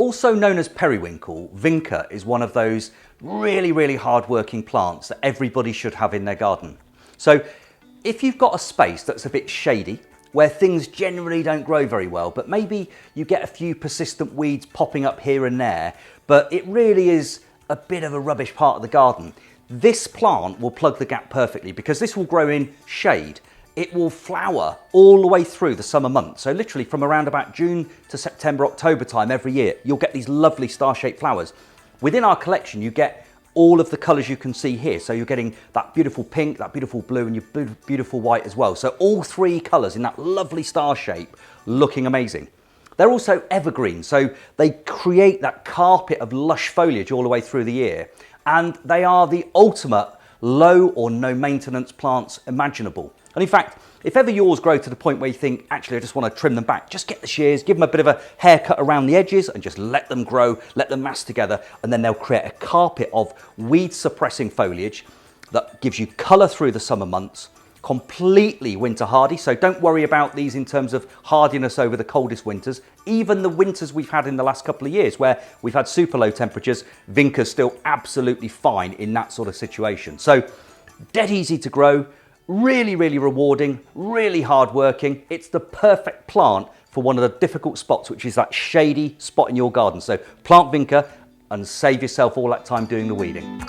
Also known as periwinkle, Vinca is one of those really hard-working plants that everybody should have in their garden. So if you've got a space that's a bit shady, where things generally don't grow very well, but maybe you get a few persistent weeds popping up here and there, but it really is a bit of a rubbish part of the garden, this plant will plug the gap perfectly because this will grow in shade. It will flower all the way through the summer months. So literally from around about June to September, October time every year, you'll get these lovely star-shaped flowers. Within our collection, you get all of the colours you can see here. So you're getting that beautiful pink, that beautiful blue, and your beautiful white as well. So all three colours in that lovely star shape, looking amazing. They're also evergreen, so they create that carpet of lush foliage all the way through the year. And they are the ultimate low or no maintenance plants imaginable. And in fact, if ever yours grow to the point where you think, actually, I just want to trim them back, just get the shears, give them a bit of a haircut around the edges and just let them grow, let them mass together. And then they'll create a carpet of weed suppressing foliage that gives you colour through the summer months, completely winter hardy. So don't worry about these in terms of hardiness over the coldest winters. Even the winters we've had in the last couple of years where we've had super low temperatures, Vinca's still absolutely fine in that sort of situation. So dead easy to grow, really rewarding, really hard working. It's the perfect plant for one of the difficult spots, which is that shady spot in your garden. So plant Vinca and save yourself all that time doing the weeding.